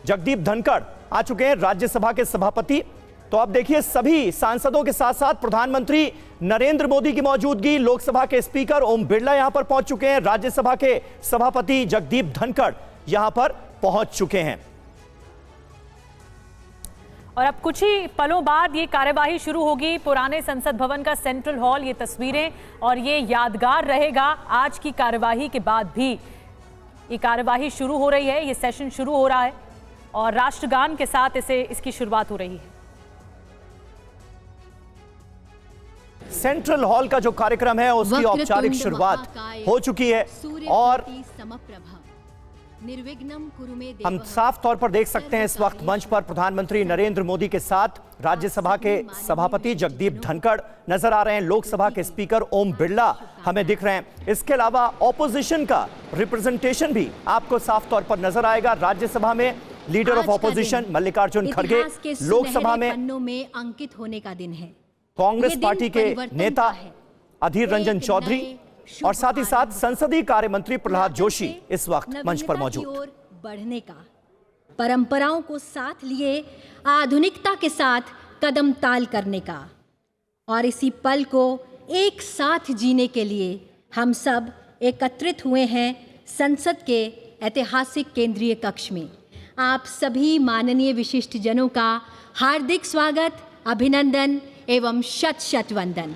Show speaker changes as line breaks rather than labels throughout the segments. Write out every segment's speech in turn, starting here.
जगदीप धनखड़ आ चुके हैं, राज्यसभा के सभापति। तो अब देखिए, सभी सांसदों के साथ साथ प्रधानमंत्री नरेंद्र मोदी की मौजूदगी, लोकसभा के स्पीकर ओम बिरला यहां पर पहुंच चुके हैं, राज्यसभा के सभापति जगदीप धनखड़ यहां पर पहुंच चुके हैं।
और अब कुछ ही पलों बाद ये कार्यवाही शुरू होगी। पुराने संसद भवन का सेंट्रल हॉल, ये तस्वीरें, और ये यादगार रहेगा। आज की कार्यवाही के बाद भी ये कार्यवाही शुरू हो रही है, ये सेशन शुरू हो रहा है और राष्ट्रगान के साथ इसकी शुरुआत हो रही है।
सेंट्रल हॉल का जो कार्यक्रम है उसकी औपचारिक शुरुआत हो चुकी है और हम साफ तौर पर देख सकते हैं इस वक्त मंच पर प्रधानमंत्री नरेंद्र मोदी के साथ राज्यसभा के सभापति जगदीप धनखड़ नजर आ रहे हैं, लोकसभा के स्पीकर ओम बिरला हमें दिख रहे हैं। इसके अलावा ऑपोजिशन का रिप्रेजेंटेशन भी आपको साफ तौर पर नजर आएगा। राज्यसभा में लीडर ऑफ ऑपोजिशन मल्लिकार्जुन खड़गे, लोकसभा में
अंकित होने का दिन है।
कांग्रेस पार्टी के नेता अधीर रंजन चौधरी और साथ ही साथ संसदीय कार्य मंत्री प्रहलाद जोशी इस वक्त मंच पर मौजूद।
बढ़ने का, परंपराओं को साथ लिए आधुनिकता के साथ कदम ताल करने का और इसी पल को एक साथ जीने के लिए हम सब एकत्रित हुए हैं संसद के ऐतिहासिक केंद्रीय कक्ष में। आप सभी माननीय विशिष्ट जनों का हार्दिक स्वागत, अभिनंदन एवं शत शत वंदन।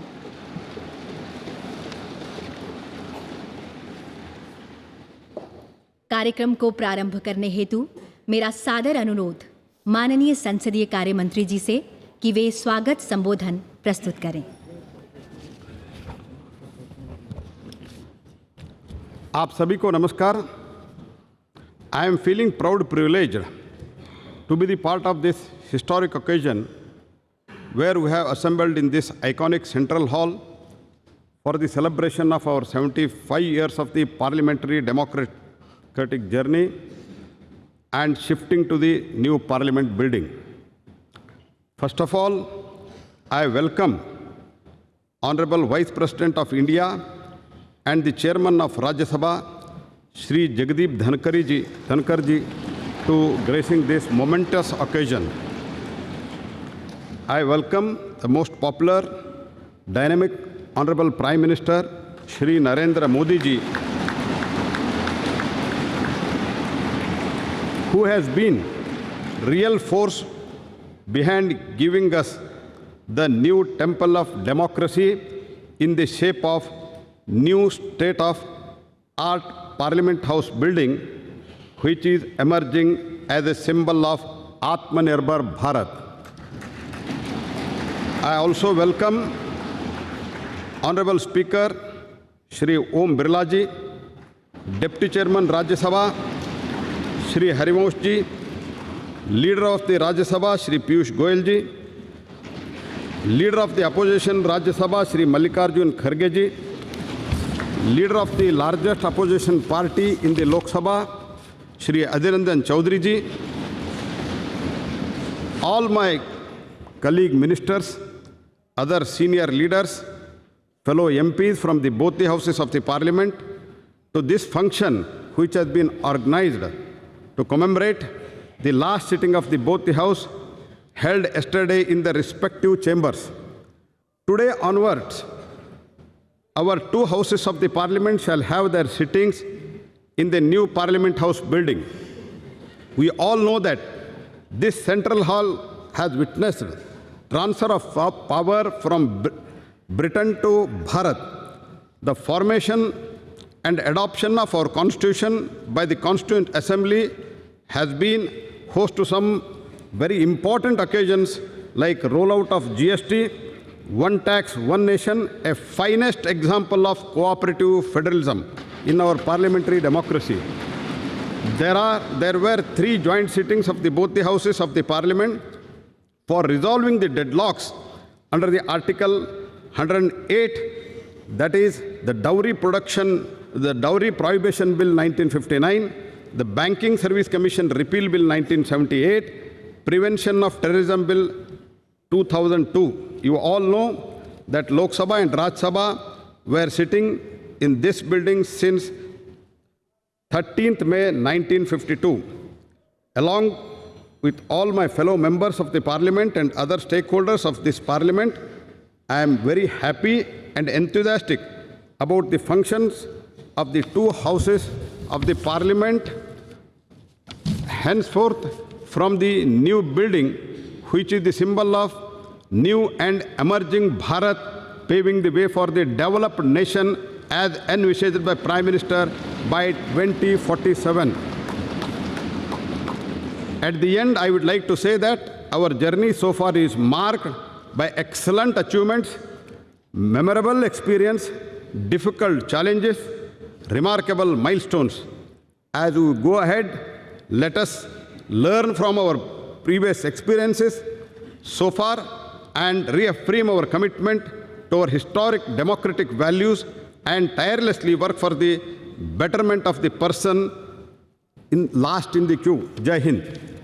कार्यक्रम को प्रारंभ करने हेतु मेरा सादर अनुरोध माननीय संसदीय कार्य मंत्री जी से कि वे स्वागत संबोधन प्रस्तुत करें।
आप सभी को नमस्कार। I am feeling proud privileged to be the part of this historic occasion where we have assembled in this iconic central hall for the celebration of our 75 years of the parliamentary democratic journey and shifting to the new parliament building. First of all, I welcome Honorable Vice President of India and the Chairman of Rajya Sabha, Shri Jagdeep Dhankar ji, to gracing this momentous occasion. I welcome the most popular, dynamic, Honorable Prime Minister, Shri Narendra Modi ji, who has been real force behind giving us the new temple of democracy in the shape of new state-of-art Parliament House building, which is emerging as a symbol of Atmanirbhar Bharat. I also welcome Honorable Speaker Shri Om Birla ji, Deputy Chairman Rajya Sabha Shri Harivansh ji, Leader of the Rajya Sabha Shri Piyush Goyal ji, Leader of the Opposition Rajya Sabha Shri Mallikarjun Kharge ji, Leader of the largest opposition party in the Lok Sabha Shri Adhir Ranjan Chaudhary ji, all my colleague ministers, other senior leaders, fellow MPs from both the houses of the Parliament, to this function which has been organized to commemorate the last sitting of both the House held yesterday in the respective chambers. Today onwards, our two houses of the Parliament shall have their sittings in the new Parliament House building. We all know that this central hall has witnessed transfer of power from Britain to Bharat. The formation and adoption of our constitution by the Constituent Assembly has been host to some very important occasions like rollout of GST, one tax, one nation, a finest example of cooperative federalism in our parliamentary democracy. There were 3 joint sittings of both the houses of the Parliament for resolving the deadlocks under the Article 108, that is the Dowry Prohibition Bill 1959, the Banking Service Commission Repeal Bill 1978, Prevention of Terrorism Bill 2002. You all know that Lok Sabha and Rajya Sabha were sitting in this building since 13th May 1952. Along with all my fellow members of the Parliament and other stakeholders of this Parliament, I am very happy and enthusiastic about the functions of the two houses of the Parliament henceforth from the new building, which is the symbol of new and emerging Bharat, paving the way for the developed nation as envisaged by Prime Minister by 2047. At the end, I would like to say that our journey so far is marked by excellent achievements, memorable experience, difficult challenges, remarkable milestones. As we go ahead, let us learn from our previous experiences so far and reaffirm our commitment to our historic democratic values and tirelessly work for the betterment of the person last in the queue. Jai Hind.